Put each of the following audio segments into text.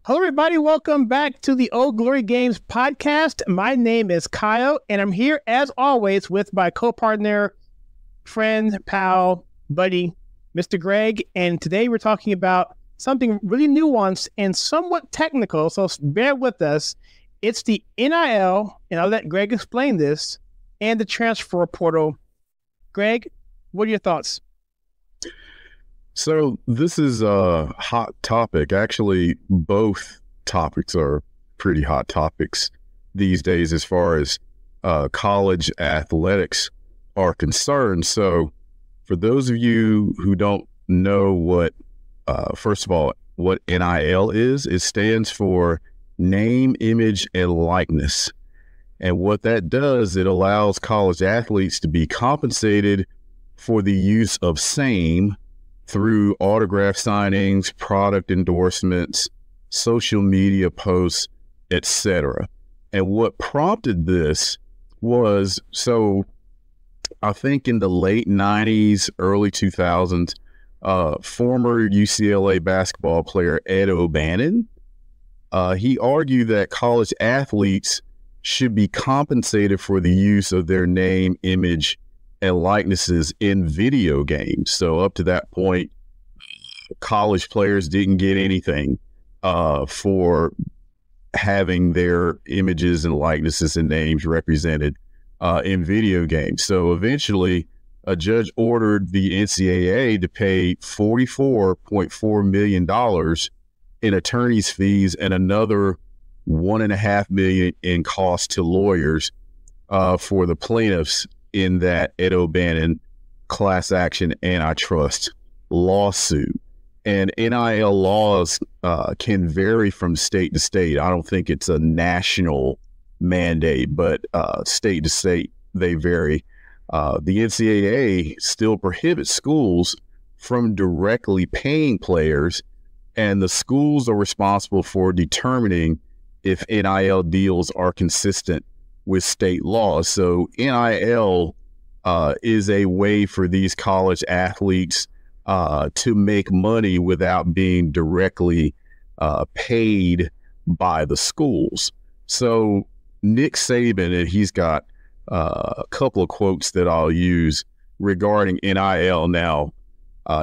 Hello, everybody. Welcome back to the Old Glory Games podcast. My name is Kyle, and I'm here, as always, with my co-partner, friend, pal, buddy, Mr. Greg. And today we're talking about something really nuanced and somewhat technical, so bear with us. It's the NIL, and I'll let Greg explain this, and the transfer portal. Greg, what are your thoughts? So this is a hot topic. Actually, both topics are pretty hot topics these days as far as college athletics are concerned. So for those of you who don't know what, first of all, what NIL is, it stands for name, image, and likeness. And what that does, it allows college athletes to be compensated for the use of same through autograph signings, product endorsements, social media posts, etc. And what prompted this was, so I think in the late 90s, early 2000s, former UCLA basketball player Ed O'Bannon, he argued that college athletes should be compensated for the use of their name, image, and likenesses in video games. So up to that point, college players didn't get anything for having their images and likenesses and names represented in video games. So eventually, a judge ordered the NCAA to pay $44.4 million in attorney's fees and another $1.5 million in costs to lawyers for the plaintiffs in that Ed O'Bannon class action antitrust lawsuit. And NIL laws can vary from state to state. I don't think it's a national mandate, but state to state, they vary. The NCAA still prohibits schools from directly paying players, and the schools are responsible for determining if NIL deals are consistent with state laws. So NIL is a way for these college athletes to make money without being directly paid by the schools. So Nick Saban, and he's got a couple of quotes that I'll use regarding NIL. Now,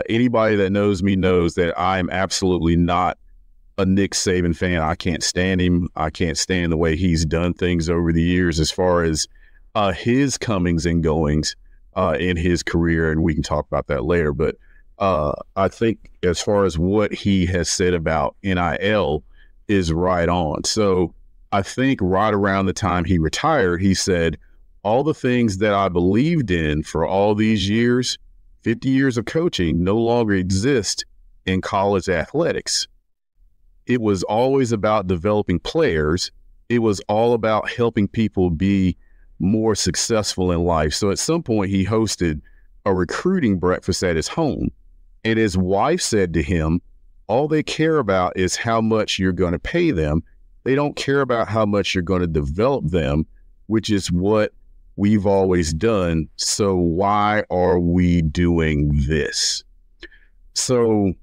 anybody that knows me knows that I'm absolutely not a Nick Saban fan. I can't stand him. I can't stand the way he's done things over the years as far as his comings and goings in his career, and we can talk about that later. But I think as far as what he has said about NIL is right on. So I think right around the time he retired, he said, all the things that I believed in for all these years, 50 years of coaching, no longer exist in college athletics. It was always about developing players. It was all about helping people be more successful in life. So at some point he hosted a recruiting breakfast at his home, and his wife said to him, all they care about is how much you're going to pay them. They don't care about how much you're going to develop them, which is what we've always done. So why are we doing this? So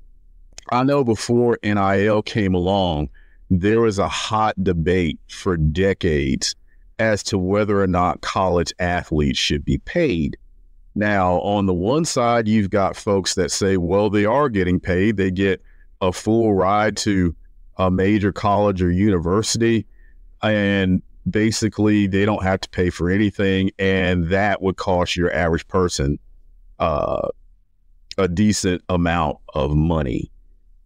I know before NIL came along, there was a hot debate for decades as to whether or not college athletes should be paid. Now, on the one side, you've got folks that say, well, they are getting paid. They get a full ride to a major college or university, and basically they don't have to pay for anything, and that would cost your average person a decent amount of money.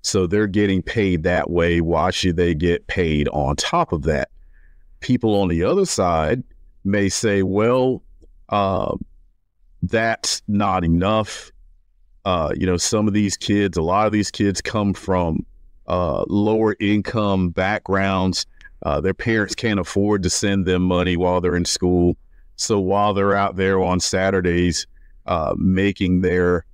So they're getting paid that way. Why should they get paid on top of that? People on the other side may say, well, that's not enough. Some of these kids, a lot of these kids come from lower income backgrounds. Their parents can't afford to send them money while they're in school. So while they're out there on Saturdays making their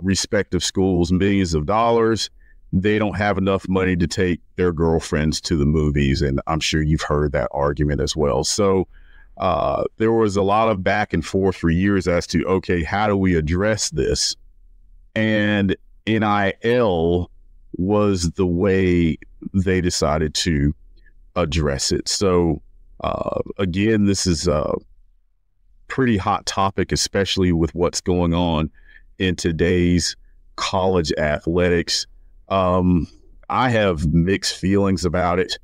respective schools millions of dollars, they don't have enough money to take their girlfriends to the movies. And I'm sure you've heard that argument as well. So there was a lot of back and forth for years as to, okay, how do we address this? And NIL was the way they decided to address it. So again, this is a pretty hot topic, especially with what's going on in today's college athletics. I have mixed feelings about it.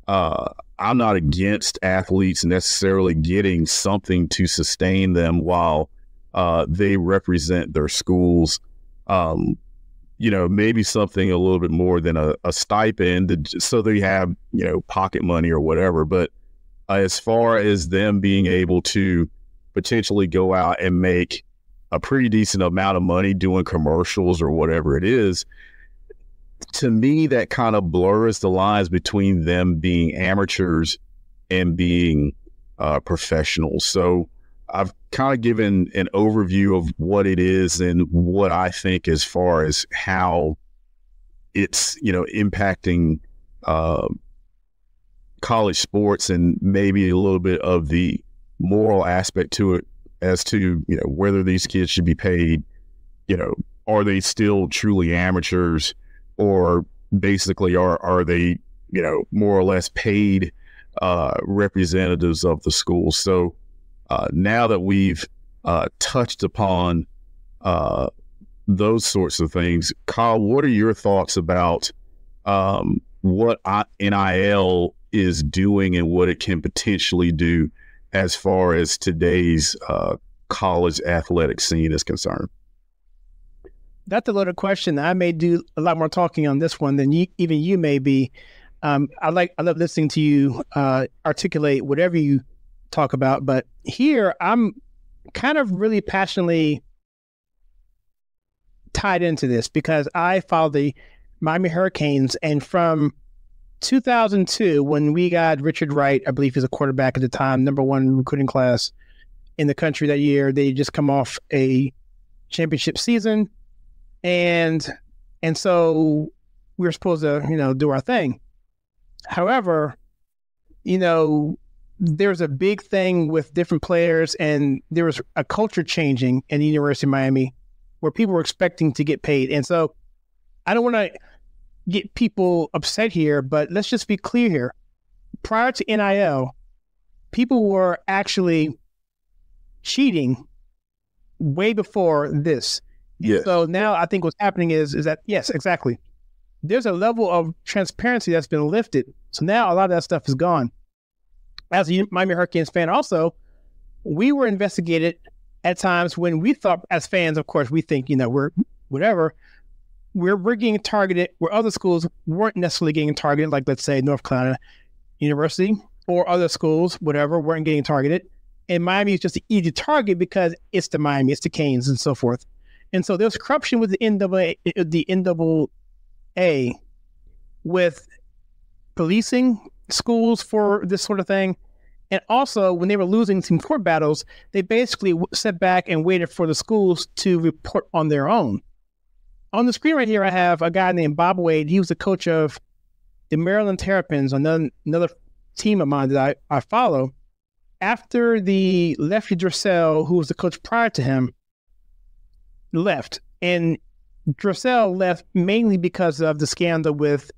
I'm not against athletes necessarily getting something to sustain them while they represent their schools. Maybe something a little bit more than a stipend, so they have, pocket money or whatever. But as far as them being able to potentially go out and make a pretty decent amount of money doing commercials or whatever it is, to me, that kind of blurs the lines between them being amateurs and being professionals. So I've kind of given an overview of what it is and what I think as far as how it's, impacting college sports, and maybe a little bit of the moral aspect to it as to, whether these kids should be paid, are they still truly amateurs, or basically are they, more or less paid representatives of the school. So now that we've touched upon those sorts of things, Kyle, what are your thoughts about what NIL is doing and what it can potentially do as far as today's college athletic scene is concerned? That's a loaded question. I may do a lot more talking on this one than even you may be. I love listening to you articulate whatever you talk about, but here I'm kind of really passionately tied into this because I follow the Miami Hurricanes, and from 2002, when we got Richard Wright, I believe he's a quarterback at the time, #1 recruiting class in the country that year. They just come off a championship season, and so we were supposed to, do our thing. However, there's a big thing with different players, and there was a culture changing in the University of Miami where people were expecting to get paid. And so I don't want to get people upset here, but let's just be clear here. Prior to NIL, people were actually cheating way before this. Yes. So now I think what's happening is that, yes, exactly. There's a level of transparency that's been lifted. So now a lot of that stuff is gone. As a Miami Hurricanes fan also, we were investigated at times when we thought, as fans, of course, we think, we're whatever. We're getting targeted where other schools weren't necessarily getting targeted, like, let's say, North Carolina University or other schools, whatever, weren't getting targeted. And Miami is just an easy target because it's the Miami, it's the Canes and so forth. And so there's corruption with the NCAA with policing schools for this sort of thing. And also, when they were losing some court battles, they basically sat back and waited for the schools to report on their own. On the screen right here, I have a guy named Bob Wade. He was the coach of the Maryland Terrapins, another team of mine that I follow. After the Lefty Driesell, who was the coach prior to him, left. And Driesell left mainly because of the scandal with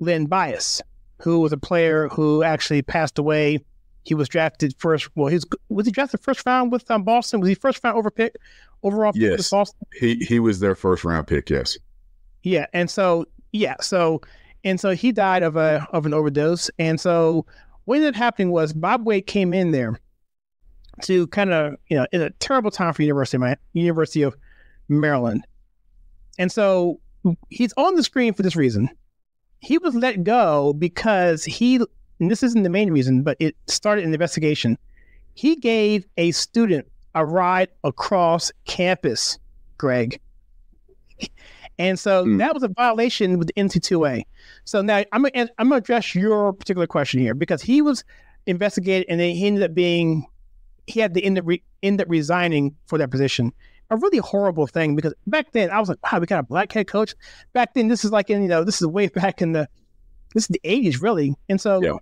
Len Bias, who was a player who actually passed away. He was drafted first. Well, was he drafted first round with Boston? Was he first round overall pick with Boston? He was their first round pick. Yes. Yeah, and so he died of an overdose. And so what ended up happening was Bob Wade came in there to kind of in a terrible time for University of Maryland, and so he's on the screen for this reason. He was let go because and this isn't the main reason, but it started an investigation. He gave a student a ride across campus, Greg. And so that was a violation with the NCAA. So now I'm going to address your particular question here, because he was investigated and then he had to end up resigning for that position. A really horrible thing, because back then I was like, wow, we got a black head coach. Back then, this is like this is way back this is the 80s, really. And so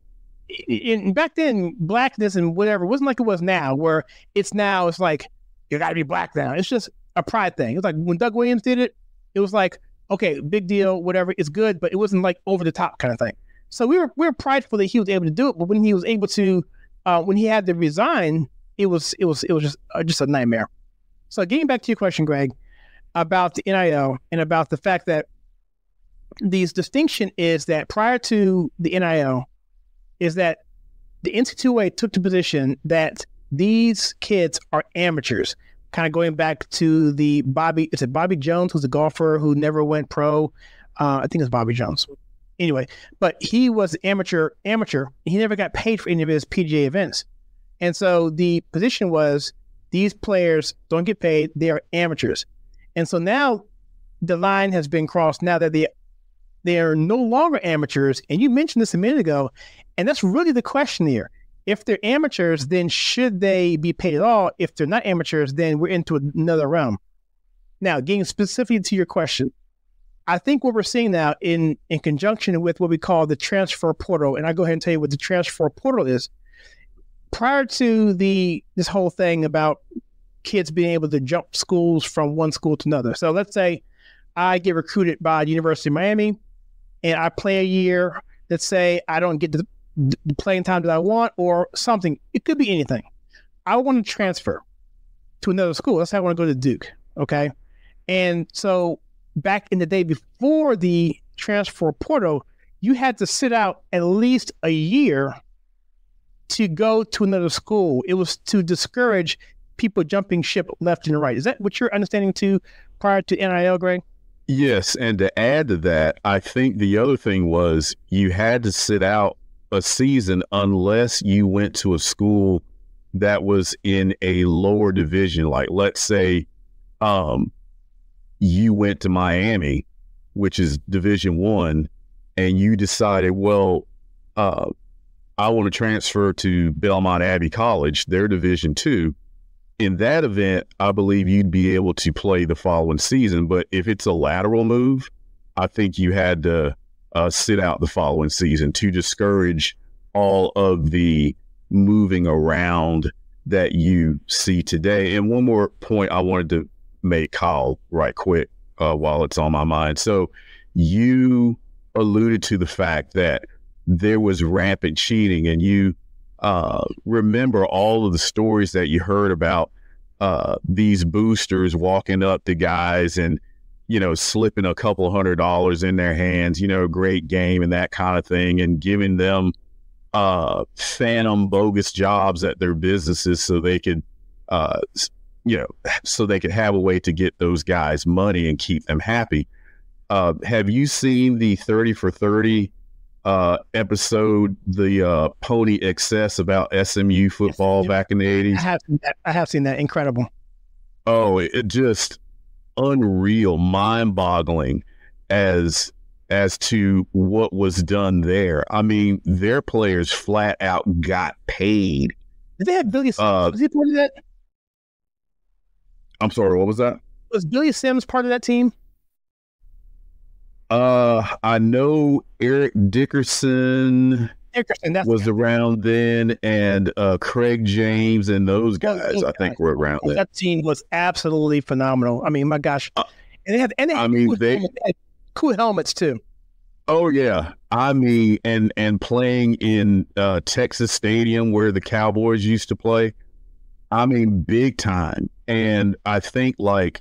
back then, blackness and whatever wasn't like it was now, where it's like, you got to be black now. It's just a pride thing. It's like when Doug Williams did it, it was like, okay, big deal, whatever, it's good, but it wasn't like over the top kind of thing. So we were prideful that he was able to do it, but when he was able to, when he had to resign, it was just a nightmare. So getting back to your question, Greg, about the NIL and about the fact that the distinction is that prior to the NIL is that the NCAA took the position that these kids are amateurs, kind of going back to the Bobby Jones, who's a golfer who never went pro. I think it's Bobby Jones. Anyway, but he was amateur. He never got paid for any of his PGA events. And so the position was these players don't get paid. They are amateurs. And so now the line has been crossed now that they are no longer amateurs. And you mentioned this a minute ago, and that's really the question here. If they're amateurs, then should they be paid at all? If they're not amateurs, then we're into another realm. Now, getting specifically to your question, I think what we're seeing now in conjunction with what we call the transfer portal, and I'll go ahead and tell you what the transfer portal is. Prior to this whole thing about kids being able to jump schools from one school to another. So let's say I get recruited by the University of Miami and I play a year. Let's say I don't get the playing time that I want or something. It could be anything. I want to transfer to another school. Let's say I want to go to Duke, okay? And so back in the day before the transfer portal, you had to sit out at least a year to go to another school. It was to discourage people jumping ship left and right. Is that what you're understanding too prior to NIL, Greg? Yes, and to add to that, I think the other thing was you had to sit out a season unless you went to a school that was in a lower division. Like, let's say you went to Miami, which is Division I, and you decided, well, I want to transfer to Belmont Abbey College, their Division II. In that event, I believe you'd be able to play the following season. But if it's a lateral move, I think you had to sit out the following season to discourage all of the moving around that you see today. And one more point I wanted to make, Kyle, right quick, while it's on my mind. So you alluded to the fact that there was rampant cheating, and you remember all of the stories that you heard about these boosters walking up to guys and, slipping a couple $100 in their hands, great game and that kind of thing, and giving them phantom bogus jobs at their businesses so they could, so they could have a way to get those guys money and keep them happy. Have you seen the 30 for 30 episode, the Pony Excess about SMU football back in the 80s? I have seen that. Incredible. Oh, it just unreal, mind-boggling as to what was done there. I mean, their players flat out got paid. Did they have Billy Sims? Was he part of that? I'm sorry, what was that? Was Billy Sims part of that team? I know Eric Dickerson was around then, and Craig James and those guys, I think, were around then. That team was absolutely phenomenal. I mean, my gosh. And they had cool helmets too. Oh yeah. I mean, and playing in Texas Stadium where the Cowboys used to play. I mean, big time. And I think like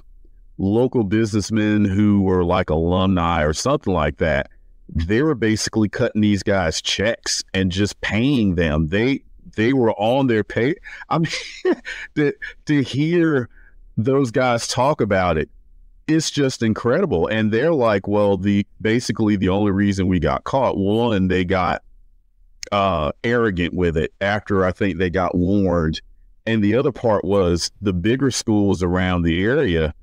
local businessmen who were like alumni or something like that, they were basically cutting these guys checks and just paying them. They were on their pay. I mean, to hear those guys talk about it, it's just incredible. And they're like, well, basically the only reason we got caught, one, they got arrogant with it after I think they got warned. And the other part was the bigger schools around the area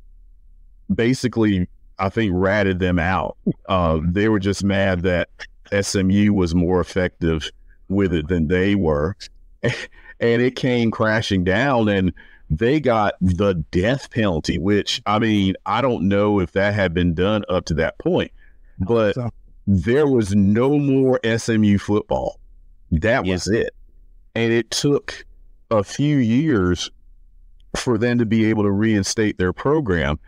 basically, I think, ratted them out. They were just mad that SMU was more effective with it than they were. And it came crashing down, and they got the death penalty, which, I mean, I don't know if that had been done up to that point, but there was no more SMU football. That was it. And it took a few years for them to be able to reinstate their program.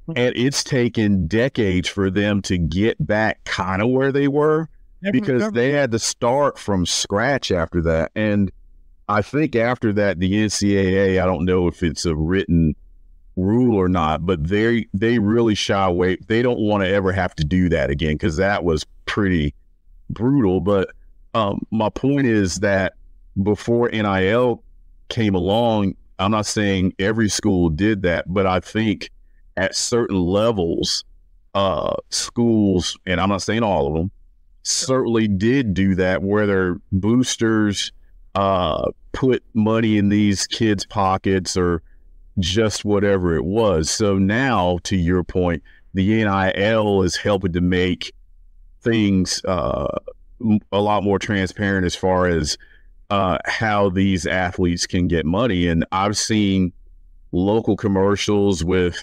And it's taken decades for them to get back kind of where they were because they had to start from scratch after that. And I think after that, the NCAA, I don't know if it's a written rule or not, but they really shy away. They don't want to ever have to do that again because that was pretty brutal. But my point is that before NIL came along, I'm not saying every school did that, but I think at certain levels, schools, and I'm not saying all of them, certainly did do that where their boosters put money in these kids' pockets or just whatever it was. So now, to your point, the NIL is helping to make things a lot more transparent as far as how these athletes can get money. And I've seen local commercials with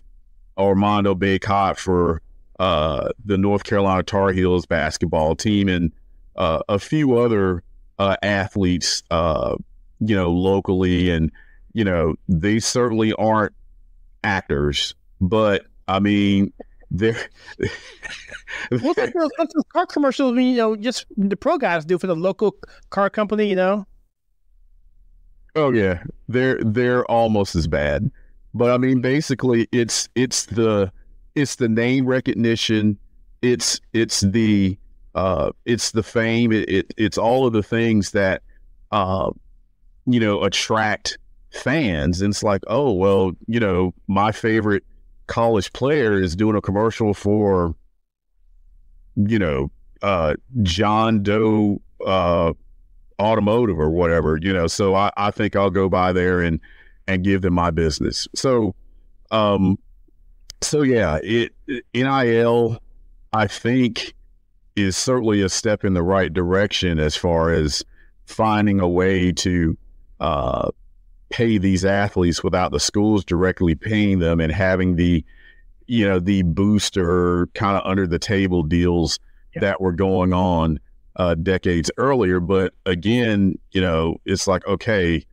Armando Bacot for the North Carolina Tar Heels basketball team and a few other athletes, locally. And, they certainly aren't actors, but I mean, they're what's those car commercials, just the pro guys do for the local car company, Oh yeah, they're almost as bad. But I mean, basically, it's the name recognition, it's the fame, it's all of the things that attract fans. And it's like, oh well, my favorite college player is doing a commercial for John Doe Automotive or whatever, so I think I'll go by there and give them my business. So yeah, NIL, I think, is certainly a step in the right direction as far as finding a way to pay these athletes without the schools directly paying them and having the booster kind of under the table deals that were going on decades earlier. But again, it's like, okay,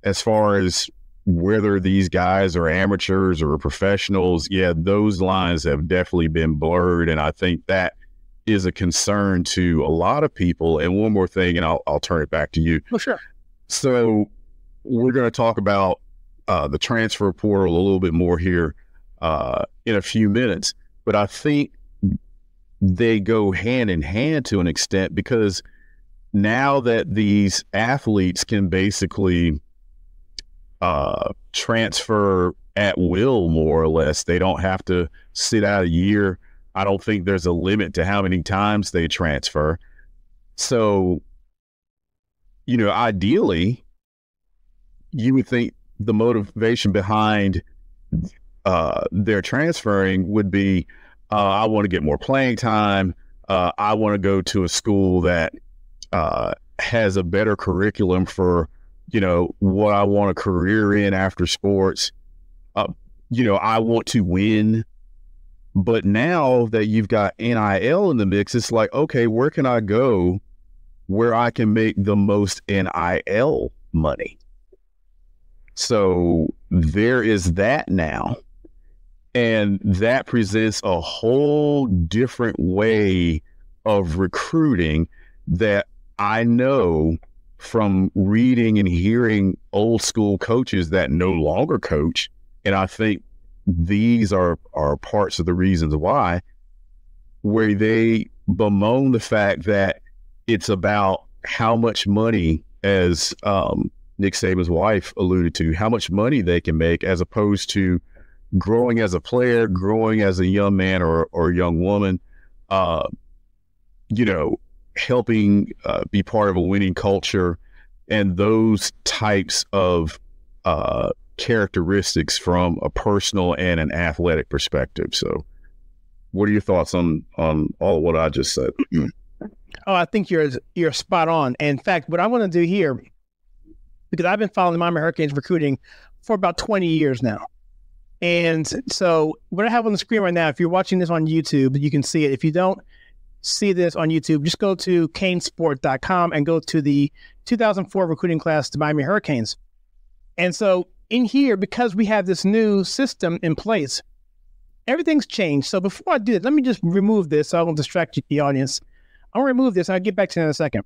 as far as whether these guys are amateurs or professionals, yeah, those lines have definitely been blurred. And I think that is a concern to a lot of people. And one more thing, and I'll turn it back to you. Oh, sure. So we're going to talk about the transfer portal a little bit more here in a few minutes. But I think they go hand in hand to an extent, because now that these athletes can basically transfer at will, more or less, they don't have to sit out a year. I don't think there's a limit to how many times they transfer. So, ideally, you would think the motivation behind their transferring would be, I want to get more playing time. I want to go to a school that has a better curriculum for, what I want a career in after sports. I want to win. But now that you've got NIL in the mix, it's like, okay, where can I go where I can make the most NIL money? So there is that now. And that presents a whole different way of recruiting that I know from reading and hearing old school coaches that no longer coach. And I think these are parts of the reasons why, where they bemoan the fact that it's about how much money, as Nick Saban's wife alluded to, how much money they can make, as opposed to growing as a player, growing as a young man or young woman, helping be part of a winning culture, and those types of characteristics from a personal and an athletic perspective. So what are your thoughts on all of what I just said? Oh, I think you're spot on. And in fact, what I want to do here, because I've been following the Miami Hurricanes recruiting for about 20 years now. And so what I have on the screen right now, if you're watching this on YouTube, you can see it. If you don't see this on YouTube, just go to canesport.com and go to the 2004 recruiting class to Miami Hurricanes. And so in here, because we have this new system in place, everything's changed. So before I do it, let me just remove this so I won't distract the audience. I'll remove this and I'll get back to it in a second.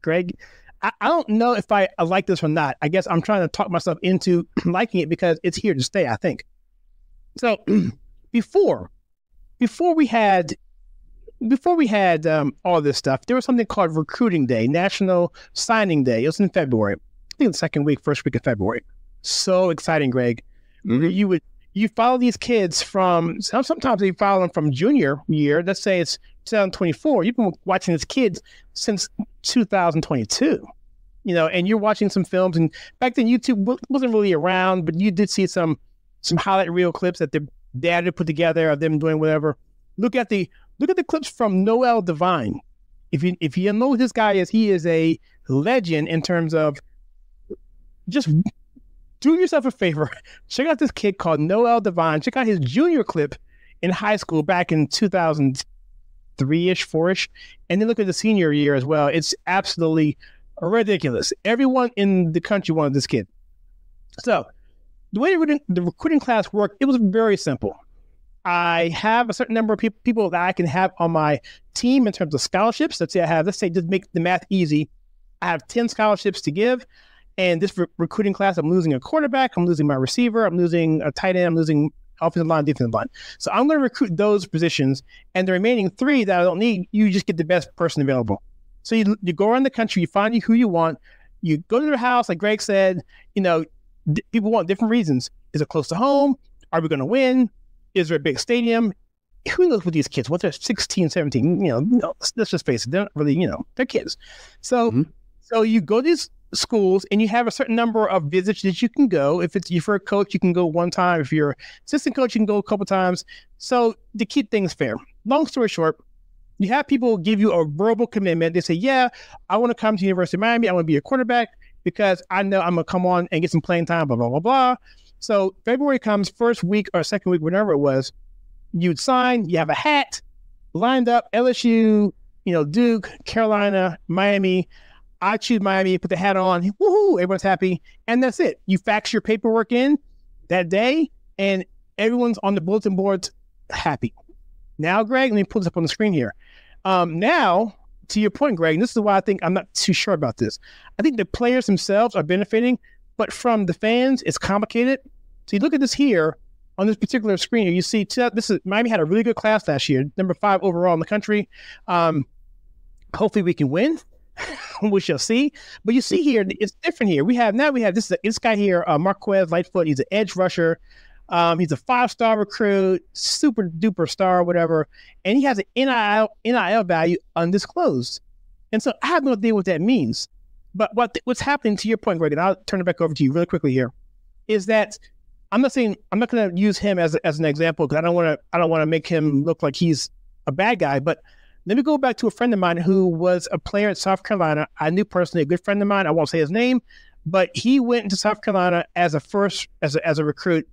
Greg, I don't know if I like this or not. I guess I'm trying to talk myself into liking it because it's here to stay, I think. So before we had all this stuff, there was something called Recruiting Day, National Signing Day. It was in February. I think the first week of February. So exciting, Greg. Mm-hmm. You follow these kids sometimes you follow them from junior year. Let's say it's 2024. You've been watching these kids since 2022, and you're watching some films. And back then, YouTube wasn't really around, but you did see some highlight reel clips that the dad had put together of them doing whatever. Look at the clips from Noel Devine. If you know who this guy is, he is a legend in terms of just do yourself a favor. Check out this kid called Noel Devine. Check out his junior clip in high school back in 2003-ish, 4-ish. And then look at the senior year as well. It's absolutely ridiculous. Everyone in the country wanted this kid. So the way the recruiting class worked, it was very simple. I have a certain number of people that I can have on my team in terms of scholarships. Let's say just make the math easy. I have 10 scholarships to give. And this recruiting class, I'm losing a quarterback, I'm losing my receiver, I'm losing a tight end, I'm losing offensive line, defensive line. So I'm going to recruit those positions. And the remaining 3 that I don't need, you just get the best person available. So you go around the country, you find who you want, you go to their house, like Greg said, people want different reasons. Is it close to home? Are we going to win? Is there a big stadium? Who knows with these kids? What they're 16, 17, let's just face it. They're not really, they're kids. So, So you go to these schools and you have a certain number of visits that you can go. If you're a coach, you can go one time. If you're assistant coach, you can go a couple times. So to keep things fair, long story short, you have people give you a verbal commitment. They say, yeah, I want to come to University of Miami. I want to be a quarterback because I know I'm going to come on and get some playing time, blah, blah, blah, blah. So February comes, first week or second week, whatever it was, you'd sign, you have a hat lined up, LSU, Duke, Carolina, Miami. I choose Miami, put the hat on, woohoo, everyone's happy, and that's it. You fax your paperwork in that day, and everyone's on the bulletin boards happy. Now, Greg, let me pull this up on the screen here. Now, to your point, Greg, and this is why I think I'm not too sure about this. I think the players themselves are benefiting, but from the fans, it's complicated. So you look at this here, on this particular screen here, you see Miami had a really good class last year, number 5 overall in the country. Hopefully we can win. We shall see. But you see here, it's different here. We have this guy here, Marquez Lightfoot. He's an edge rusher. He's a 5-star recruit, super duper star, whatever. And he has an NIL value undisclosed. And so I have no idea what that means. But what's happening, to your point, Greg, and I'll turn it back over to you really quickly here, is that I'm not going to use him as an example because I don't want to make him look like he's a bad guy. But let me go back to a friend of mine who was a player at South Carolina. I knew personally, a good friend of mine. I won't say his name, but he went into South Carolina as a recruit.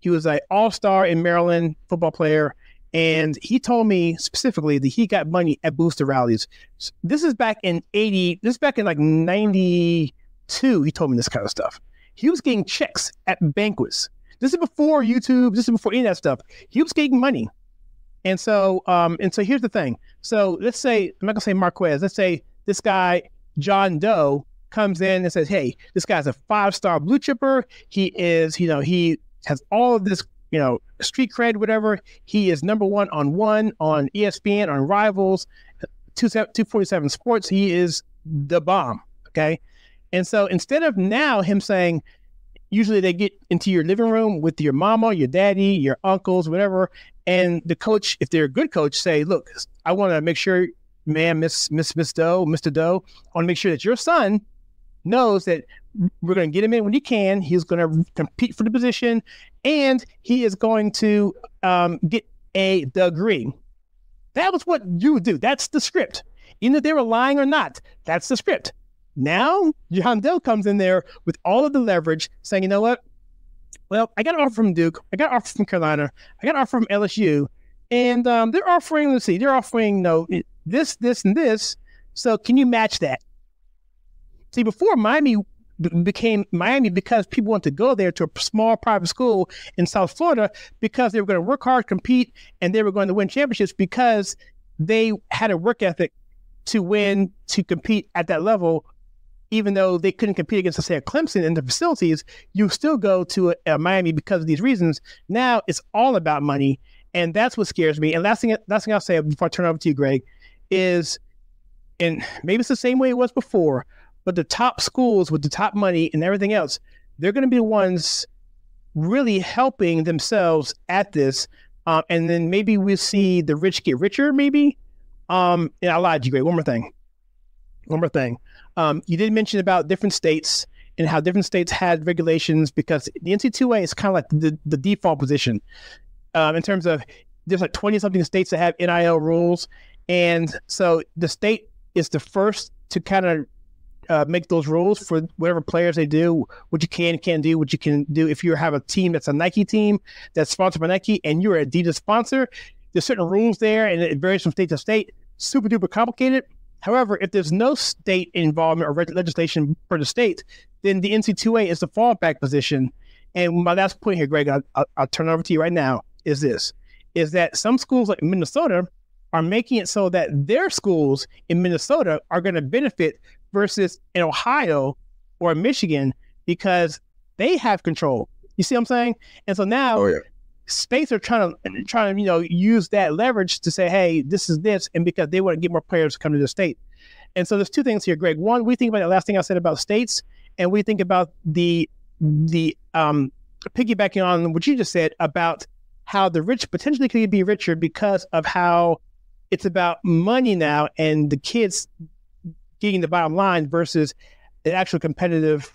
He was an all-star in Maryland, football player, and he told me specifically that he got money at booster rallies. This is back in like 92. He told me this kind of stuff. He was getting checks at banquets. This is before YouTube. This is before any of that stuff. He was getting money. And so here's the thing. So let's say, I'm not going to say Marquez. Let's say this guy, John Doe, comes in and says, hey, this guy's a 5-star blue chipper. He is, he has all of this, street cred, whatever. He is number 1 on ESPN, on Rivals, 247 Sports. He is the bomb. Okay. And so instead of now him saying, usually they get into your living room with your mama, your daddy, your uncles, whatever. And the coach, if they're a good coach, say, look, I want to make sure, ma'am, Miss Doe, Mr. Doe, I want to make sure that your son knows that we're going to get him in when he can. He's going to compete for the position, and he is going to get a degree. That was what you would do. That's the script. Even if they were lying or not, that's the script. Now, John Doe comes in there with all of the leverage, saying, you know what? Well, I got an offer from Duke. I got an offer from Carolina. I got an offer from LSU. And they're offering, this, and this. So can you match that? See, before Miami became Miami because people wanted to go there to a small private school in South Florida because they were going to work hard, compete, and they were going to win championships because they had a work ethic to win, to compete at that level. Even though they couldn't compete against, let's say, a Clemson in the facilities, you still go to a Miami because of these reasons. Now it's all about money, and that's what scares me. And last thing I'll say before I turn it over to you, Greg, is, and maybe it's the same way it was before, but the top schools with the top money and everything else, they're going to be the ones really helping themselves at this. And then maybe we'll see the rich get richer, maybe. And I lied to you, Greg. One more thing. You did mention about different states and how different states had regulations, because the NCAA is kind of like the default position in terms of there's like 20-something states that have NIL rules. And so the state is the first to kind of make those rules for whatever players they do, what you can't do, what you can do. If you have a team that's a Nike team that's sponsored by Nike and you're an Adidas sponsor, there's certain rules there, and it varies from state to state. Super duper complicated. However, if there's no state involvement or legislation for the state, then the NCAA is the fallback position. And my last point here, Greg, I'll turn it over to you right now, is that some schools like Minnesota are making it so that their schools in Minnesota are going to benefit versus in Ohio or Michigan because they have control. You see what I'm saying? And so now states are trying to use that leverage to say, hey, this is this, and because they want to get more players to come to the state. And so there's two things here, Greg. One, we think about the last thing I said about states, and we think about the piggybacking on what you just said about how the rich potentially could be richer because of how it's about money now and the kids getting the bottom line versus the actual competitive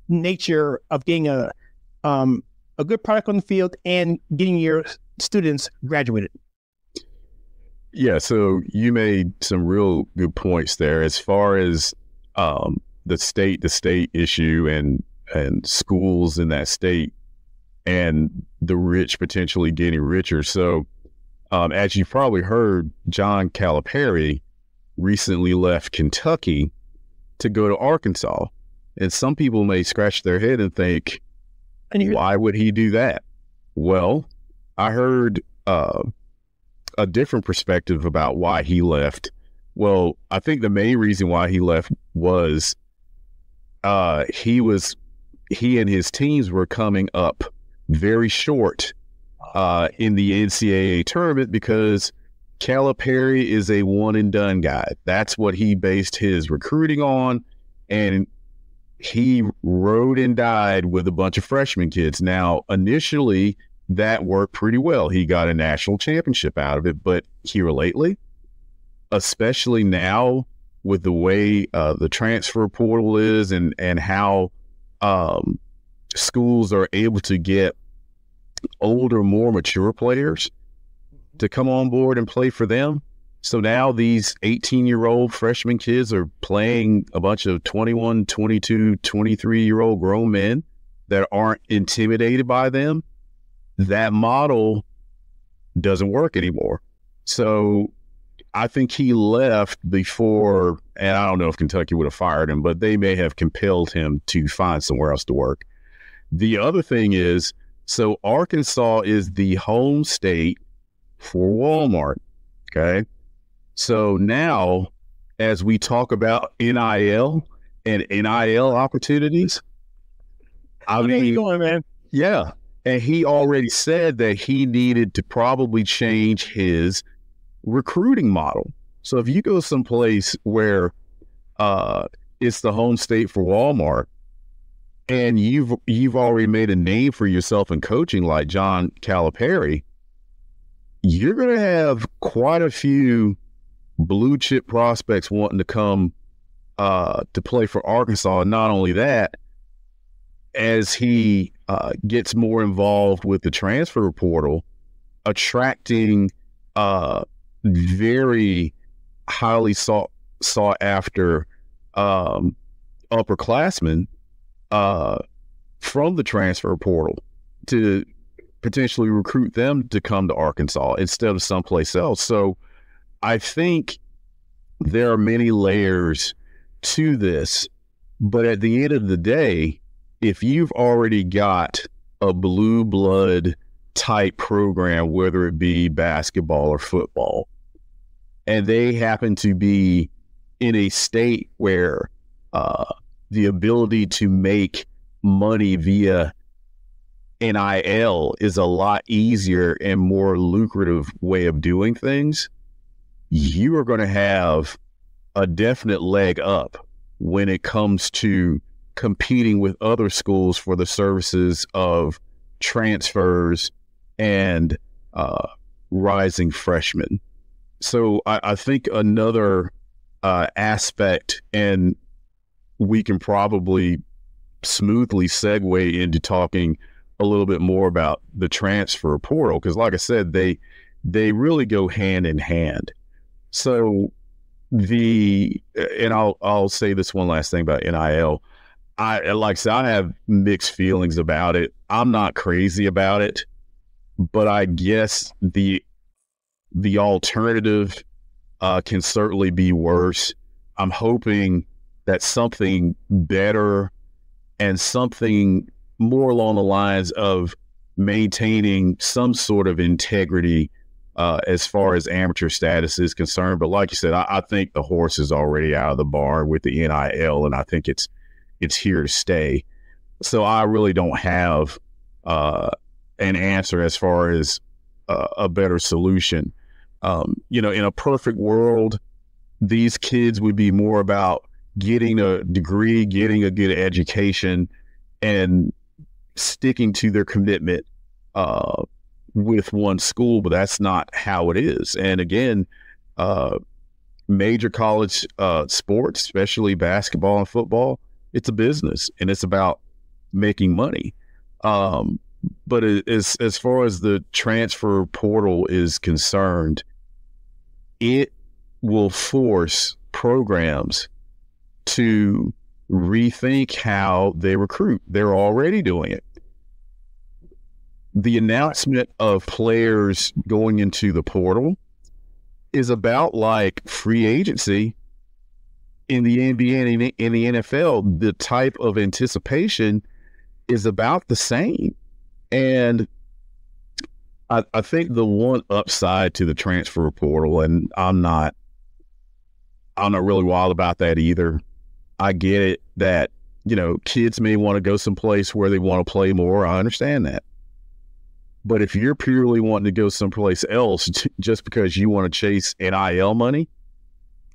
nature of getting a good product on the field and getting your students graduated. Yeah, so you made some real good points there as far as the state issue and schools in that state and the rich potentially getting richer. So as you probably heard, John Calipari recently left Kentucky to go to Arkansas. And some people may scratch their head and think, why would he do that? Well, I heard a different perspective about why he left. Well, I think the main reason why he left was he and his teams were coming up very short in the NCAA tournament because Calipari is a one and done guy. That's what he based his recruiting on, and he rode and died with a bunch of freshman kids. Now, initially, that worked pretty well. He got a national championship out of it, but here lately, especially now with the way the transfer portal is and how schools are able to get older, more mature players to come on board and play for them. So now these 18-year-old freshman kids are playing a bunch of 21, 22, 23-year-old grown men that aren't intimidated by them. That model doesn't work anymore. So I think he left before, and I don't know if Kentucky would have fired him, but they may have compelled him to find somewhere else to work. The other thing is, so Arkansas is the home state for Walmart, okay? So now, as we talk about NIL and NIL opportunities, I mean, you going, man? Yeah, and he already said that he needed to probably change his recruiting model. So if you go someplace where it's the home state for Walmart, and you've already made a name for yourself in coaching like John Calipari, you're going to have quite a few blue chip prospects wanting to come to play for Arkansas. And not only that, as he gets more involved with the transfer portal, attracting very highly sought after upperclassmen from the transfer portal to potentially recruit them to come to Arkansas instead of someplace else. So I think there are many layers to this But at the end of the day, if you've already got a blue blood type program, whether it be basketball or football, and they happen to be in a state where the ability to make money via NIL is a lot easier and more lucrative way of doing things, you are going to have a definite leg up when it comes to competing with other schools for the services of transfers and rising freshmen. So I think another aspect, and we can probably smoothly segue into talking a little bit more about the transfer portal, because like I said, they really go hand in hand. So and I'll say this one last thing about NIL. Like I said, I have mixed feelings about it. I'm not crazy about it, but I guess the alternative can certainly be worse. I'm hoping that something better and something more along the lines of maintaining some sort of integrity as far as amateur status is concerned. But like you said, I think the horse is already out of the barn with the NIL, and I think it's here to stay. So I really don't have an answer as far as a better solution. In a perfect world, these kids would be more about getting a degree, getting a good education, and sticking to their commitment with one school, but that's not how it is. And again, major college sports, especially basketball and football, it's a business and it's about making money. But as far as the transfer portal is concerned, it will force programs to rethink how they recruit. They're already doing it. The announcement of players going into the portal is about like free agency in the NBA and in the NFL. The type of anticipation is about the same. And I think the one upside to the transfer portal, and I'm not really wild about that either. I get it that, kids may want to go someplace where they want to play more. I understand that. But if you're purely wanting to go someplace else just because you want to chase NIL money,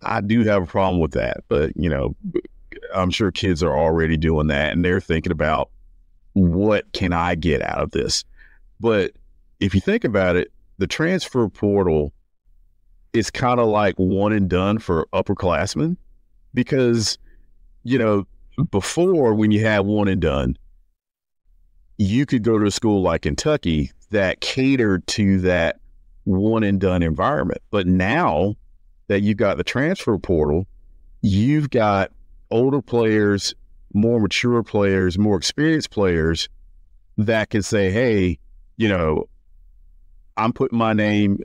I do have a problem with that. But, I'm sure kids are already doing that, and they're thinking about, what can I get out of this? But if you think about it, the transfer portal is kind of like one and done for upperclassmen, because, before, when you had one and done, you could go to a school like Kentucky that catered to that one and done environment. But now that you've got the transfer portal, you've got older players, more mature players, more experienced players that can say, hey, I'm putting my name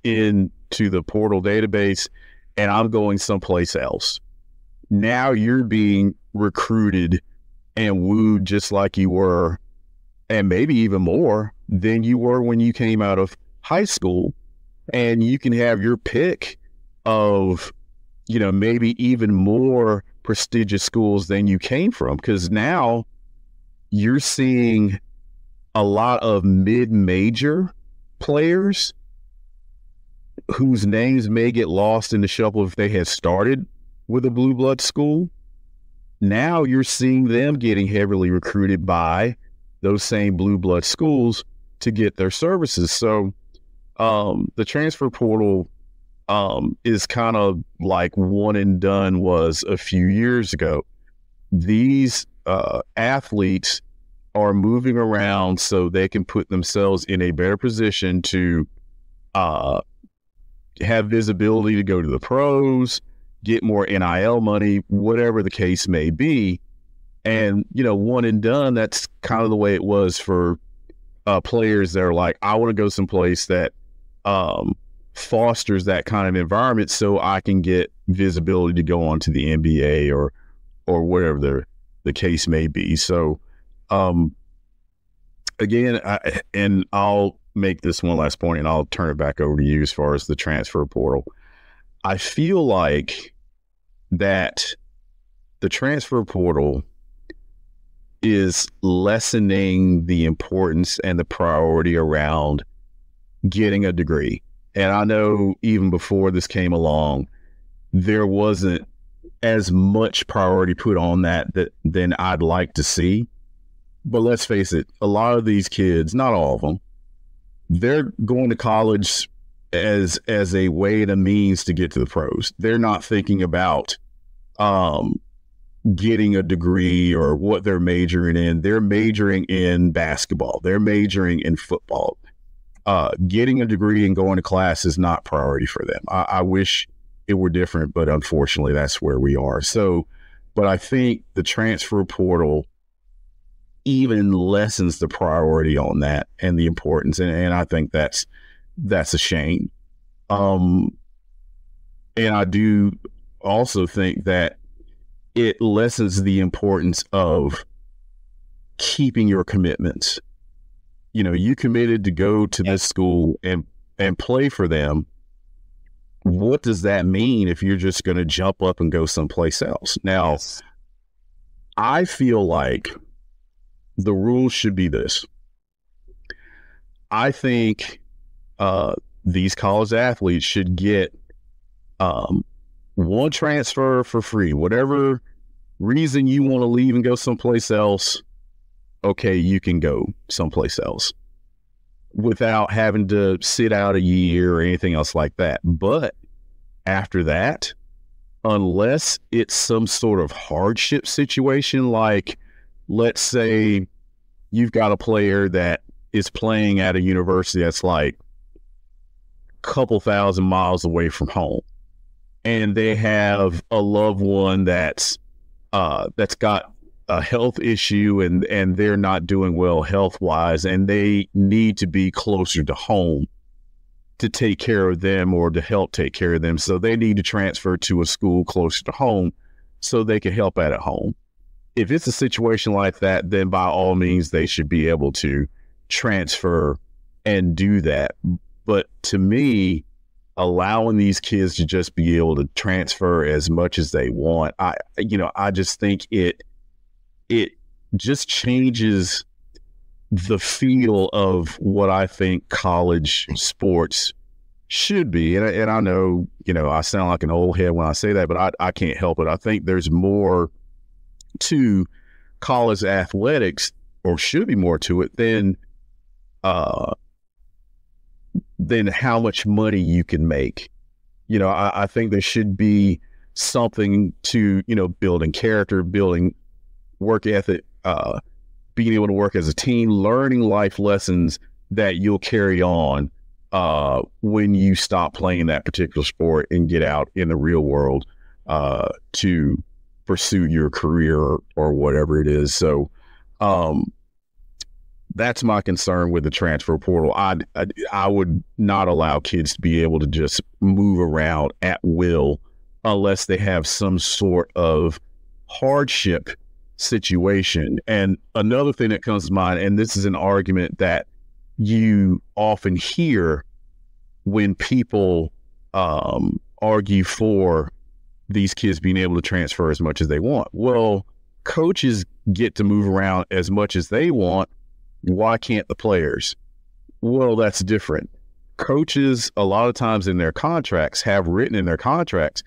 into the portal database and I'm going someplace else. Now you're being recruited and wooed just like you were, and maybe even more than you were when you came out of high school. And you can have your pick of, maybe even more prestigious schools than you came from, because now you're seeing a lot of mid-major players whose names may get lost in the shuffle if they had started with a blue blood school. Now you're seeing them getting heavily recruited by those same blue blood schools to get their services. So the transfer portal is kind of like one and done was a few years ago. These athletes are moving around so they can put themselves in a better position to have visibility to go to the pros, get more NIL money, whatever the case may be. And, one and done, that's kind of the way it was for players that are like, I want to go someplace that fosters that kind of environment so I can get visibility to go on to the NBA or whatever the case may be. So, again, and I'll make this one last point, and I'll turn it back over to you as far as the transfer portal. I feel like that the transfer portal is lessening the importance and the priority around getting a degree. And I know even before this came along, there wasn't as much priority put on that than I'd like to see. But let's face it, a lot of these kids, not all of them, they're going to college as a way and a means to get to the pros. They're not thinking about getting a degree or what they're majoring in. They're majoring in basketball. They're majoring in football. Getting a degree and going to class is not priority for them. I wish it were different, but unfortunately that's where we are. So, but I think the transfer portal even lessens the priority on that and the importance. And I think that's a shame. And I do also think that it lessens the importance of keeping your commitments. You know, you committed to go to this school and play for them. What does that mean if you're just going to jump up and go someplace else? Now, I feel like the rule should be this. I think these college athletes should get one transfer for free. Whatever reason you want to leave and go someplace else, okay, you can go someplace else without having to sit out a year or anything else like that. But after that, unless it's some sort of hardship situation, like let's say you've got a player that is playing at a university that's like a couple thousand miles away from home, and they have a loved one that's got a health issue and they're not doing well health-wise, and they need to be closer to home to take care of them or to help take care of them. So they need to transfer to a school closer to home so they can help out at home. If it's a situation like that, then by all means, they should be able to transfer and do that. But to me, allowing these kids to just be able to transfer as much as they want, I just think it just changes the feel of what I think college sports should be. And I know, I sound like an old head when I say that, but I can't help it. I think there's more to college athletics, or should be more to it, than how much money you can make. I think there should be something to, building character, building work ethic, being able to work as a team, learning life lessons that you'll carry on when you stop playing that particular sport and get out in the real world to pursue your career or whatever it is. So that's my concern with the transfer portal. I would not allow kids to be able to just move around at will unless they have some sort of hardship situation. And another thing that comes to mind, and this is an argument that you often hear when people argue for these kids being able to transfer as much as they want. Well, coaches get to move around as much as they want. Why can't the players? Well, that's different. Coaches, a lot of times in their contracts, have written in their contracts,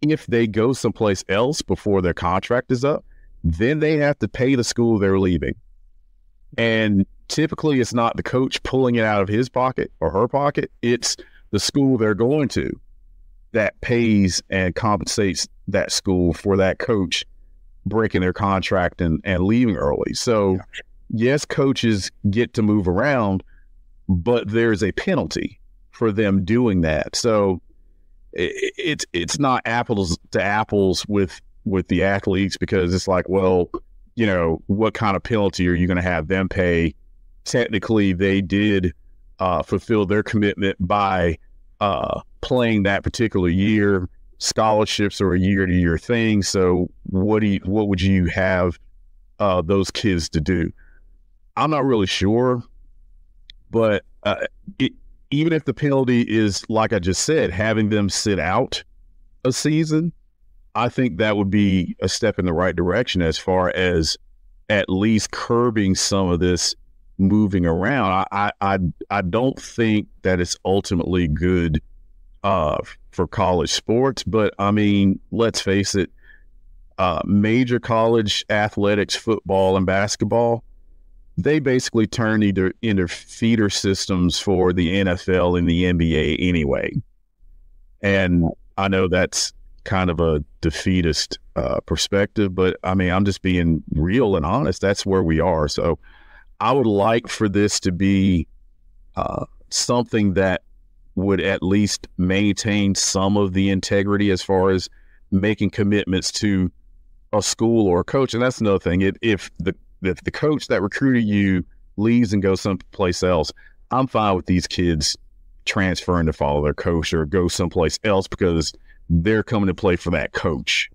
if they go someplace else before their contract is up, then they have to pay the school they're leaving. And typically it's not the coach pulling it out of his pocket or her pocket. It's the school they're going to that pays and compensates that school for that coach breaking their contract and leaving early. So yes, coaches get to move around, but there's a penalty for them doing that. So it's not apples to apples with the athletes, because it's like, well, what kind of penalty are you going to have them pay? Technically, they did fulfill their commitment by playing that particular year. scholarships are a year-to-year thing. So what would you have those kids to do? I'm not really sure, but even if the penalty is, like I just said, having them sit out a season, I think that would be a step in the right direction as far as at least curbing some of this moving around. I don't think that it's ultimately good for college sports, but I mean, let's face it, major college athletics, football and basketball, they basically turn into feeder systems for the NFL and the NBA anyway. And I know that's kind of a defeatist perspective, but I mean, I'm just being real and honest. That's where we are. So I would like for this to be something that would at least maintain some of the integrity as far as making commitments to a school or a coach. And that's another thing. If the coach that recruited you leaves and goes someplace else, I'm fine with these kids transferring to follow their coach or go someplace else because they're coming to play for that coach,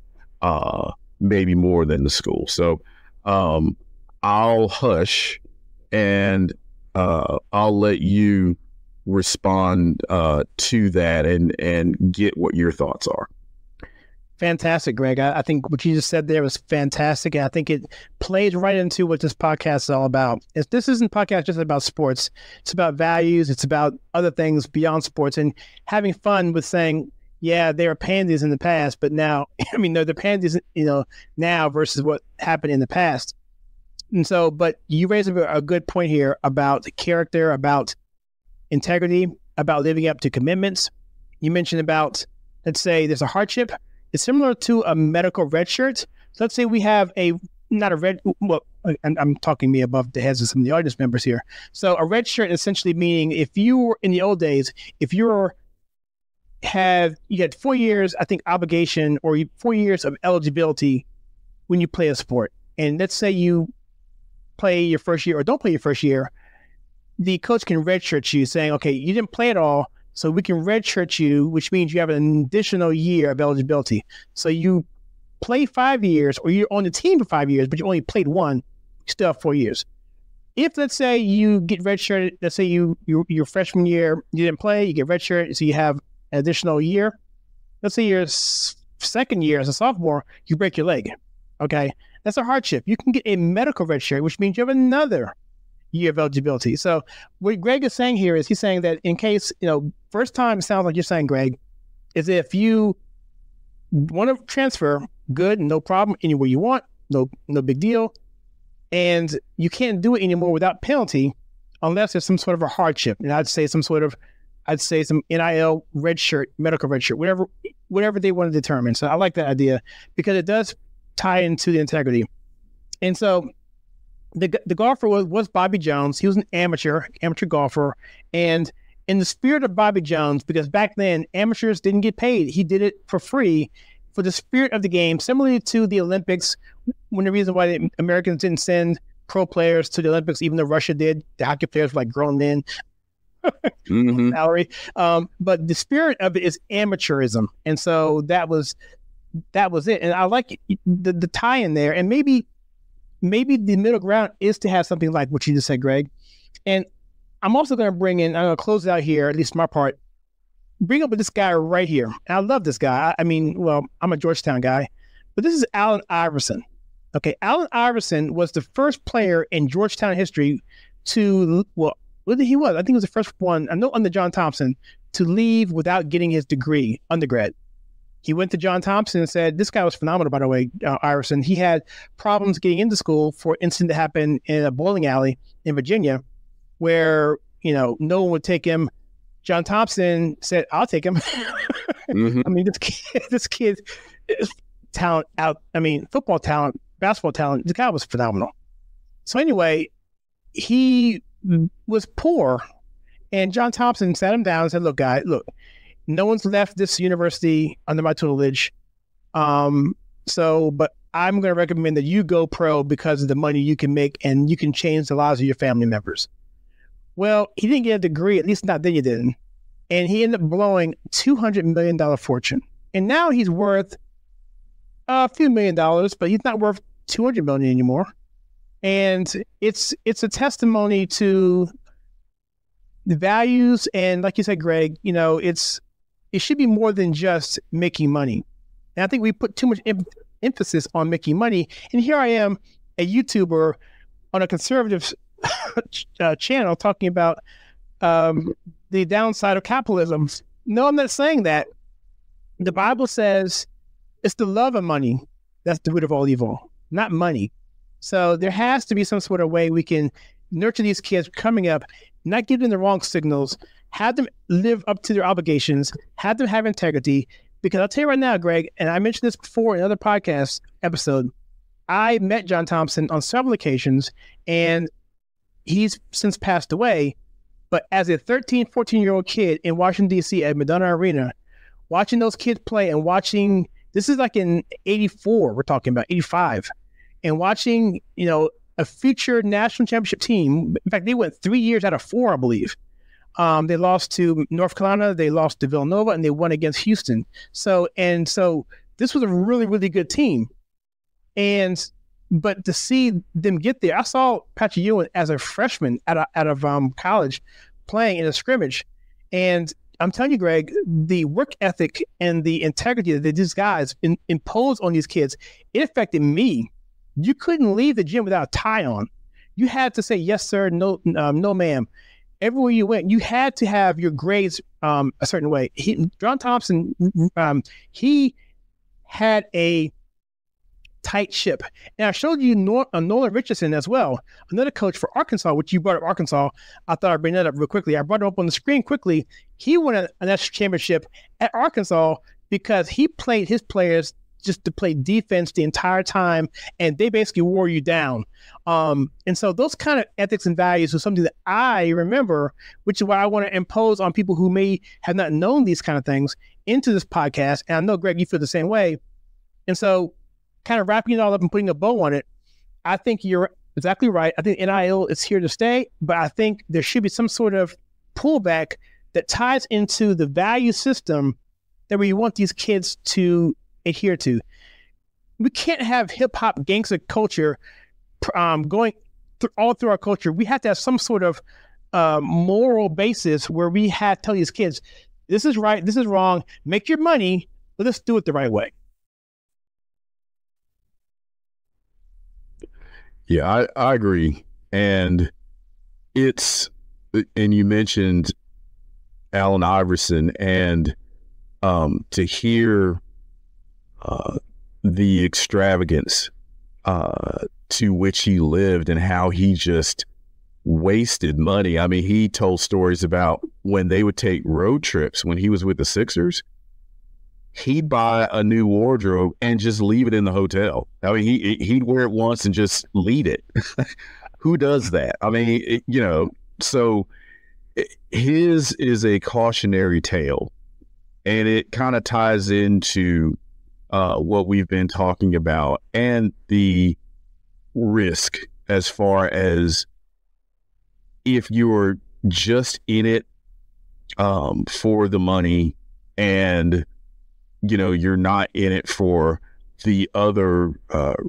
maybe more than the school. So I'll hush and I'll let you respond to that and get what your thoughts are. Fantastic, Greg. I think what you just said there was fantastic. And I think it plays right into what this podcast is all about. This isn't a podcast just about sports. It's about values. It's about other things beyond sports and having fun with saying, yeah, they were pansies in the past, but now, I mean, they're the pansies, now versus what happened in the past. And so, but you raised a good point here about character, about integrity, about living up to commitments. You mentioned about, let's say there's a hardship. It's similar to a medical red shirt. So let's say we have I'm talking me above the heads of some of the audience members here. So a red shirt essentially meaning if you were in the old days, if you had 4 years, I think, obligation or 4 years of eligibility when you play a sport. And let's say you play your first year or don't play your first year, the coach can redshirt you saying, okay, you didn't play at all, so we can redshirt you, which means you have an additional year of eligibility. So you play 5 years or you're on the team for 5 years, but you only played one, you still have 4 years. If, let's say, you get redshirted, let's say your freshman year, you didn't play, you get redshirted, so you have an additional year. Let's say your second year as a sophomore, you break your leg. Okay, that's a hardship. You can get a medical red shirt, which means you have another year of eligibility. So what Greg is saying here is he's saying that in case, first time it sounds like you're saying, Greg, is if you want to transfer, good, no problem, anywhere you want, no big deal. And you can't do it anymore without penalty unless there's some sort of a hardship. And I'd say some NIL red shirt, medical red shirt, whatever they want to determine. So I like that idea because it does tie into the integrity. And so the golfer was Bobby Jones. He was an amateur golfer. And in the spirit of Bobby Jones, because back then amateurs didn't get paid, he did it for free for the spirit of the game, similarly to the Olympics. One of the reasons why the Americans didn't send pro players to the Olympics, even though Russia did, the hockey players were like grown men. Mm-hmm. Salary. But the spirit of it is amateurism. And so that was it. And I like the tie in there. And maybe the middle ground is to have something like what you just said, Greg. And I'm also going to I'm going to close it out here, at least my part, bring up with this guy right here. And I love this guy. I mean, I'm a Georgetown guy, but this is Allan Iverson. Okay, Allan Iverson was the first player in Georgetown history whether he was, I think he was the first one, I know under John Thompson, to leave without getting his degree, undergrad. He went to John Thompson and said, this guy was phenomenal, by the way, Iverson. He had problems getting into school for an incident that happened in a bowling alley in Virginia where, no one would take him. John Thompson said, I'll take him. Mm-hmm. I mean, this kid is talent out. I mean, football talent, basketball talent. The guy was phenomenal. So anyway, he was poor. And John Thompson sat him down and said, look, no one's left this university under my tutelage. But I'm going to recommend that you go pro because of the money you can make and you can change the lives of your family members. Well, he didn't get a degree, at least not then you didn't. And he ended up blowing $200 million fortune. And now he's worth a few $1 million, but he's not worth $200 million anymore. And it's a testimony to the values. And like you said, Greg, it should be more than just making money. And I think we put too much emphasis on making money. And here I am, a YouTuber on a conservative channel talking about the downside of capitalism. No, I'm not saying that. The Bible says it's the love of money that's the root of all evil, not money. So there has to be some sort of way we can nurture these kids coming up, not give them the wrong signals, have them live up to their obligations, have them have integrity. Because I'll tell you right now, Greg, and I mentioned this before in another podcast episode, I met John Thompson on several occasions, and he's since passed away. But as a 13, 14-year-old kid in Washington, D.C. at Madonna Arena, watching those kids play and watching, this is like in 84, we're talking about 85, and watching, a future national championship team. In fact, they went 3 years out of 4, I believe. They lost to North Carolina, they lost to Villanova, and they won against Houston. So this was a really, really good team. But to see them get there, I saw Patrick Ewing as a freshman out of college playing in a scrimmage. And I'm telling you, Greg, the work ethic and the integrity that these guys impose on these kids, it affected me. You couldn't leave the gym without a tie on. You had to say, yes, sir, no, ma'am. Everywhere you went, you had to have your grades a certain way. John Thompson, he had a tight ship. And I showed you Nolan Richardson as well, another coach for Arkansas, which you brought up Arkansas. I thought I'd bring that up real quickly. I brought him up on the screen quickly. He won a national championship at Arkansas because he played his players just to play defense the entire time, and they basically wore you down. And so those kind of ethics and values are something that I remember, which is why I want to impose on people who may have not known these kind of things into this podcast. And I know, Greg, you feel the same way. And so kind of wrapping it all up and putting a bow on it, I think you're exactly right. I think NIL is here to stay, but I think there should be some sort of pullback that ties into the value system that we want these kids to adhere to. We can't have hip-hop gangster culture going all through our culture. We have to have some sort of moral basis where we have to tell these kids, this is right, this is wrong, make your money, but let's do it the right way. Yeah, I agree. And you mentioned Allen Iverson, and to hear the extravagance to which he lived and how he just wasted money. I mean, he told stories about when they would take road trips when he was with the Sixers. He'd buy a new wardrobe and just leave it in the hotel. I mean, he'd wear it once and just leave it. Who does that? I mean, so his is a cautionary tale, and it kind of ties into what we've been talking about and the risk as far as if you're just in it for the money and you're not in it for the other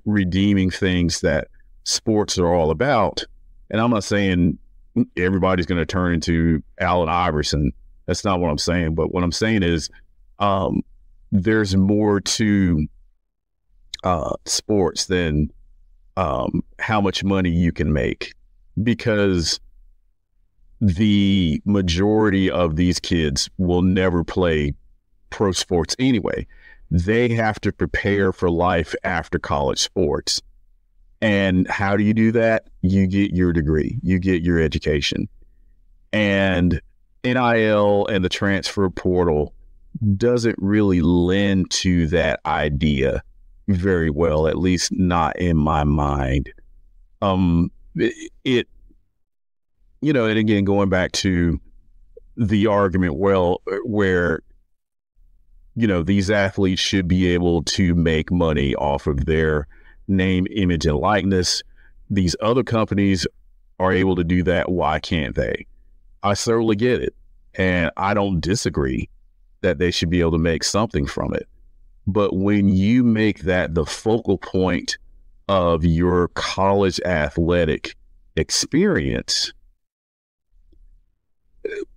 redeeming things that sports are all about. And I'm not saying everybody's going to turn into Allen Iverson. That's not what I'm saying. But what I'm saying is there's more to sports than how much money you can make, because the majority of these kids will never play pro sports anyway. They have to prepare for life after college sports. And how do you do that? You get your degree, you get your education. And NIL and the transfer portal doesn't really lend to that idea very well, at least not in my mind. And again, going back to the argument, where these athletes should be able to make money off of their name, image, and likeness. These other companies are able to do that. Why can't they? I certainly get it. And I don't disagree that they should be able to make something from it. But when you make that the focal point of your college athletic experience,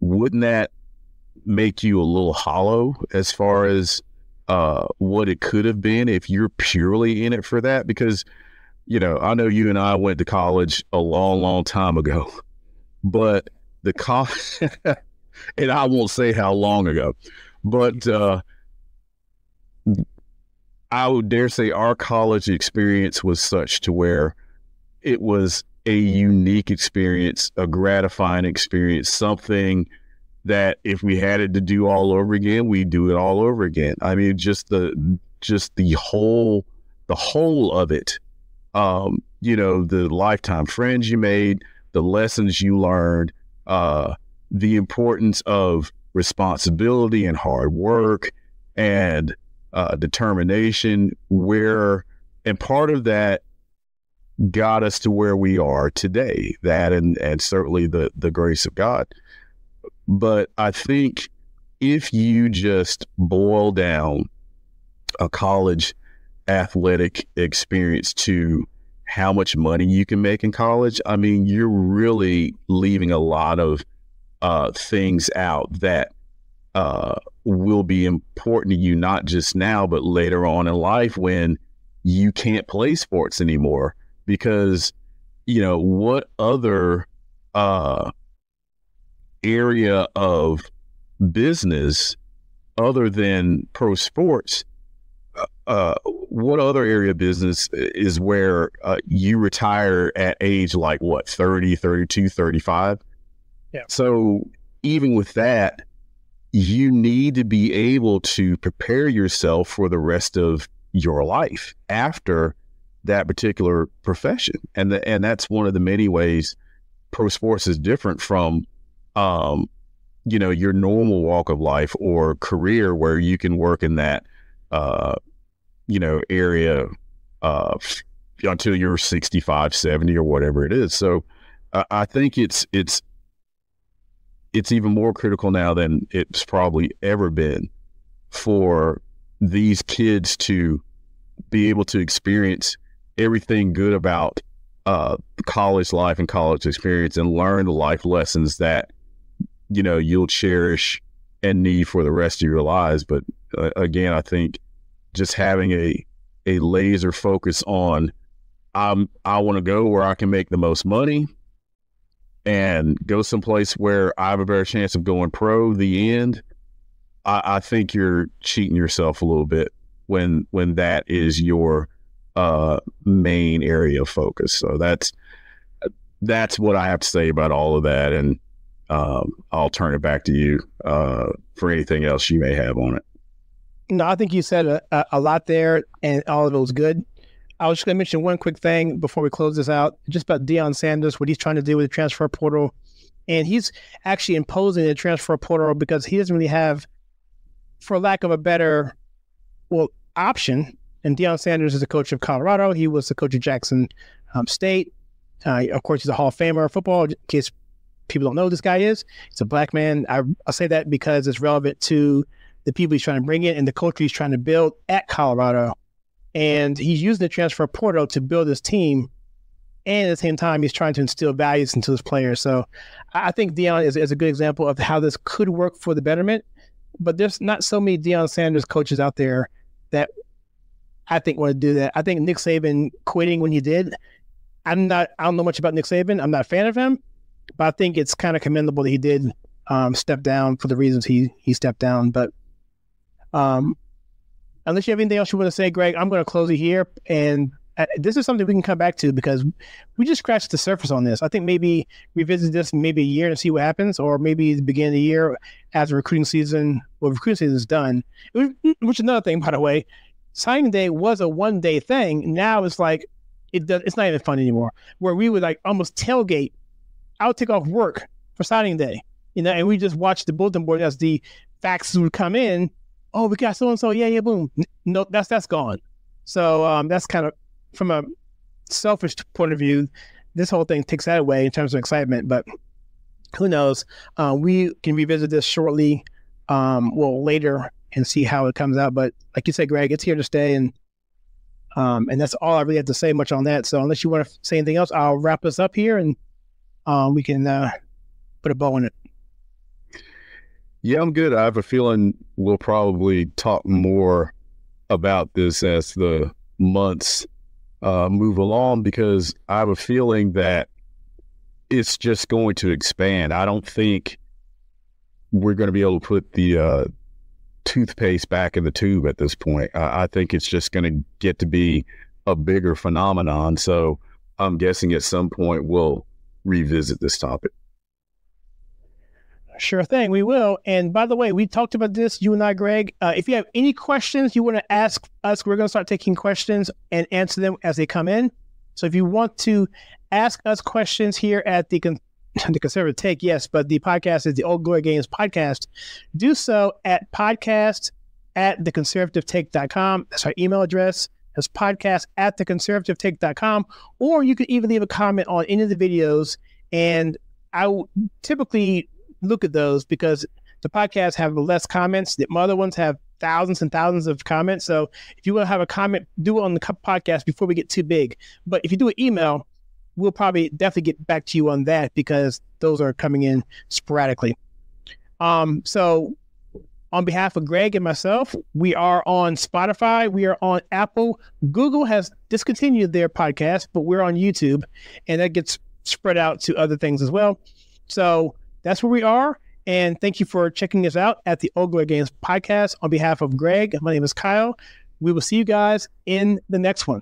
wouldn't that make you a little hollow as far as what it could have been if you're purely in it for that? Because, I know you and I went to college a long, long time ago, but the college, and I won't say how long ago, but I would dare say our college experience was such to where it was a unique experience, a gratifying experience, something that if we had it to do all over again, we'd do it all over again. I mean, just the whole of it. The lifetime friends you made, the lessons you learned, the importance of responsibility and hard work and determination, and part of that got us to where we are today, that and certainly the grace of God. But I think if you just boil down a college athletic experience to how much money you can make in college, I mean, you're really leaving a lot of things out that will be important to you, not just now, but later on in life when you can't play sports anymore. Because, what other area of business other than pro sports, what other area of business is where you retire at age like 30, 32, 35? Yeah. So even with that, you need to be able to prepare yourself for the rest of your life after that particular profession. And that's one of the many ways pro sports is different from, your normal walk of life or career where you can work in that, area until you're 65, 70 or whatever it is. So I think it's even more critical now than it's probably ever been for these kids to be able to experience everything good about college life and college experience and learn the life lessons that, you'll cherish and need for the rest of your lives. But again, I think just having a laser focus on, I want to go where I can make the most money and go someplace where I have a better chance of going pro, the end, I think you're cheating yourself a little bit when that is your main area of focus. So that's what I have to say about all of that. And I'll turn it back to you for anything else you may have on it. No, I think you said a lot there, and all of it was good. I was just going to mention one quick thing before we close this out, just about Deion Sanders, what he's trying to do with the transfer portal. And he's actually imposing the transfer portal because he doesn't really have, for lack of a better, option. And Deion Sanders is the coach of Colorado. He was the coach of Jackson State. Of course, he's a Hall of Famer of football. In case people don't know who this guy is, he's a black man. I say that because it's relevant to the people he's trying to bring in and the culture he's trying to build at Colorado. And he's using the transfer portal to build his team. And at the same time, he's trying to instill values into his players. So I think Deion is a good example of how this could work for the betterment. But there's not so many Deion Sanders coaches out there that I think want to do that. I think Nick Saban quitting when he did, I don't know much about Nick Saban. I'm not a fan of him, but I think it's kind of commendable that he did step down for the reasons he stepped down. But unless you have anything else you want to say, Greg, I'm going to close it here. And this is something we can come back to because we just scratched the surface on this. I think maybe revisit this in maybe a year and see what happens, or maybe the beginning of the year as recruiting season is done. Which is another thing, by the way. Signing day was a one-day thing. Now it's like it's not even fun anymore. Where we would almost tailgate. I would take off work for signing day, and we just watch the bulletin board as the faxes would come in. Oh, we got so-and-so. Yeah, boom. No, that's gone. So that's kind of, from a selfish point of view, this whole thing takes that away in terms of excitement. But who knows? We can revisit this shortly, later and see how it comes out. But like you said, Greg, it's here to stay, and that's all I really have to say much on that. So unless you want to say anything else, I'll wrap us up here, and we can put a bow on it. Yeah, I'm good. I have a feeling we'll probably talk more about this as the months move along, because I have a feeling that it's just going to expand. I don't think we're going to be able to put the toothpaste back in the tube at this point. I think it's just going to get to be a bigger phenomenon. So I'm guessing at some point we'll revisit this topic. Sure thing, we will. And by the way, we talked about this, you and I, Greg. If you have any questions you want to ask us, we're going to start taking questions and answer them as they come in. So if you want to ask us questions here at the Conservative Take, yes, but the podcast is the Old Glory Games podcast. Do so at podcast@theconservativetake.com. That's our email address. That's podcast@theconservativetake.com. Or you can even leave a comment on any of the videos, and I will typically look at those because the podcasts have less comments. The other ones have thousands and thousands of comments. So if you want to have a comment, do it on the podcast before we get too big. But if you do an email, we'll probably definitely get back to you on that because those are coming in sporadically. So on behalf of Greg and myself, we are on Spotify. We are on Apple. Google has discontinued their podcast, but we're on YouTube, and that gets spread out to other things as well. So that's where we are. And thank you for checking us out at the Old Glory Games podcast. On behalf of Greg, my name is Kyle. We will see you guys in the next one.